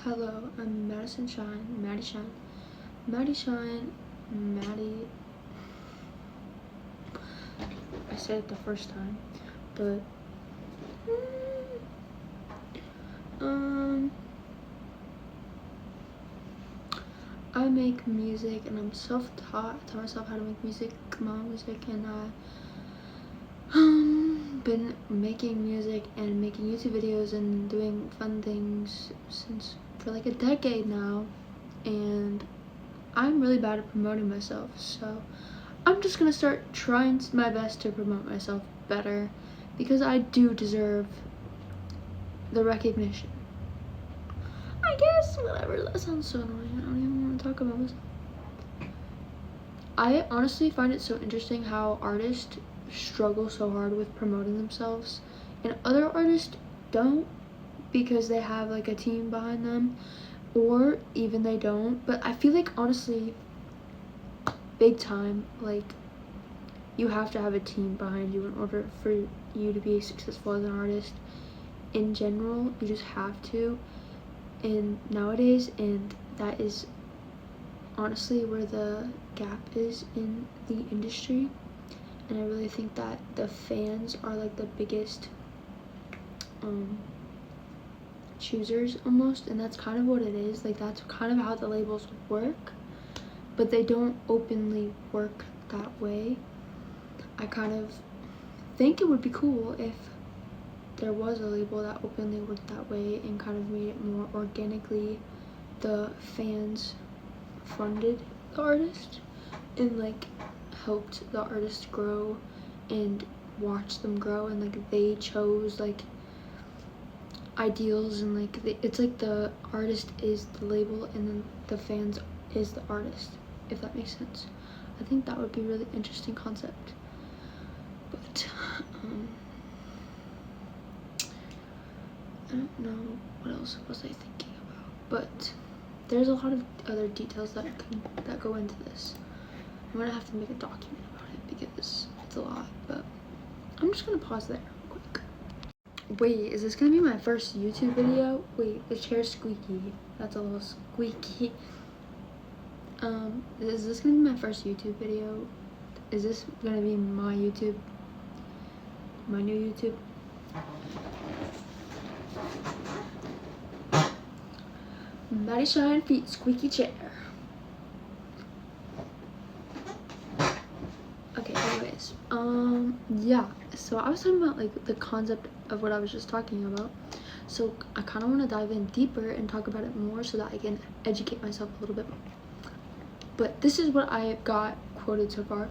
Hello, I'm Madison Shine, Maddie Shine, Maddie. I said it the first time, but I make music and I'm self-taught. I taught myself how to make music, my own music, and I been making music and making YouTube videos and doing fun things for like a decade now, and I'm really bad at promoting myself, so I'm just gonna start trying my best to promote myself better, because I do deserve the recognition. I guess, whatever, that sounds so annoying. I don't even want to talk about this. I honestly find it so interesting how artists struggle so hard with promoting themselves, and other artists don't, because they have like a team behind them, or even they don't. But I feel like, honestly, big time, like, you have to have a team behind you in order for you to be successful as an artist. In general, you just have to, and nowadays, and that is honestly where the gap is in the industry. And I really think that the fans are like the biggest choosers almost, and that's kind of what it is. Like, that's kind of how the labels work, but they don't openly work that way. I kind of think it would be cool if there was a label that openly worked that way and kind of made it more organically the fans funded the artist and like helped the artist grow and watch them grow, and like they chose like ideals, and like it's like the artist is the label and then the fans is the artist, if that makes sense. I think that would be a really interesting concept, but I don't know what else was I thinking about, but there's a lot of other details that go into this. I'm gonna have to make a document about it because it's a lot, but I'm just gonna pause there real quick. Wait, is this gonna be my first YouTube video? Wait, the chair's squeaky. That's a little squeaky. Is this gonna be my first YouTube video? Is this gonna be my new YouTube? Maddie Shine feet squeaky chair. Okay, anyways, yeah, so I was talking about like the concept of what I was just talking about, so I kind of want to dive in deeper and talk about it more so that I can educate myself a little bit more. But this is what I've got quoted so far.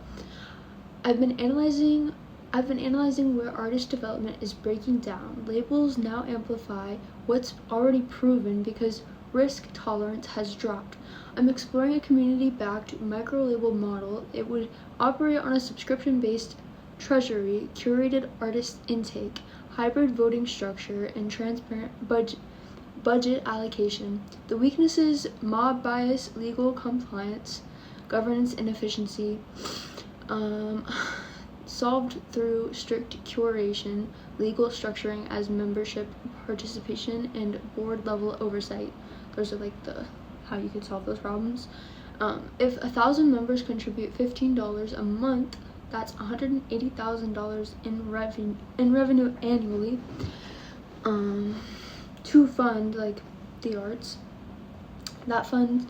I've been analyzing where artist development is breaking down. Labels now amplify what's already proven because risk tolerance has dropped. I'm exploring a community-backed micro-label model. It would operate on a subscription-based treasury, curated artist intake, hybrid voting structure, and transparent budget allocation. The weaknesses: mob bias, legal compliance, governance inefficiency, solved through strict curation, legal structuring as membership participation, and board level oversight. Those are like how you could solve those problems. If 1,000 members contribute $15 a month, that's $180,000 in revenue annually, to fund like the arts. That fund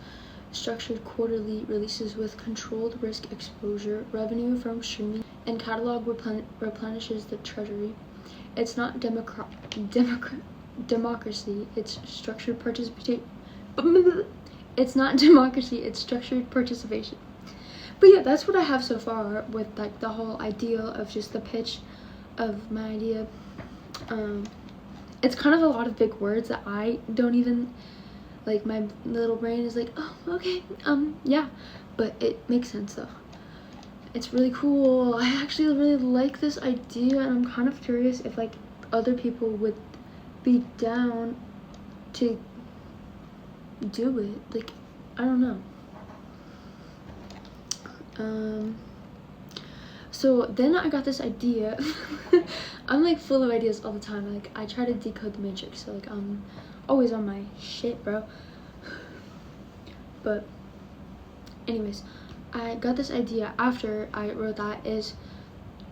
structured quarterly releases with controlled risk exposure. Revenue from streaming and catalog replenishes the treasury. It's not democracy, it's structured participation. It's not democracy, it's structured participation. But yeah, that's what I have so far with like the whole ideal of just the pitch of my idea. It's kind of a lot of big words that I don't even, like, my little brain is like, oh, okay, yeah, but it makes sense though. It's really cool. I actually really like this idea, and I'm kind of curious if like other people would be down to do it. Like, I don't know. So then I got this idea. I'm like full of ideas all the time. Like, I try to decode the matrix. So like always on my shit, bro. But anyways, I got this idea after I wrote that. Is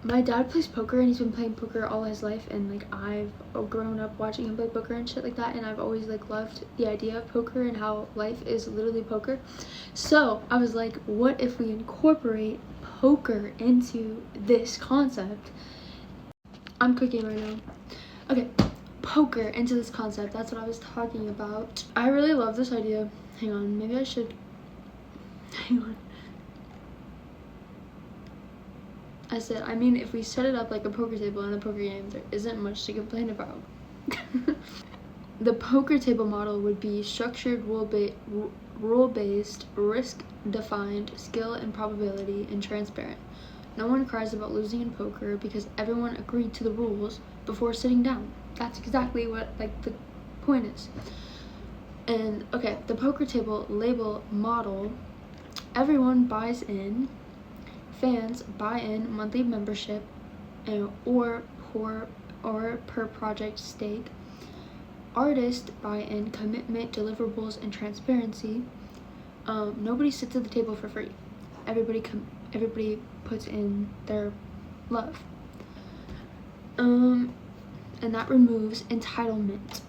my dad plays poker, and he's been playing poker all his life, and like I've grown up watching him play poker and shit like that, and I've always like loved the idea of poker and how life is literally poker. So I was like, what if we incorporate poker into this concept? I'm cooking right now. Okay, poker into this concept. That's what I was talking about. I really love this idea. Hang on, maybe I should, hang on. I said, I mean, if we set it up like a poker table in a poker game, there isn't much to complain about. The poker table model would be structured, rule-based, risk-defined, skill and probability, and transparent. No one cries about losing in poker because everyone agreed to the rules before sitting down. That's exactly what like the point is. And okay, the poker table label model, everyone buys in. Fans buy in monthly membership or per project stake. Artists buy in commitment, deliverables, and transparency. Nobody sits at the table for free. Everybody puts in their love. And that removes entitlement.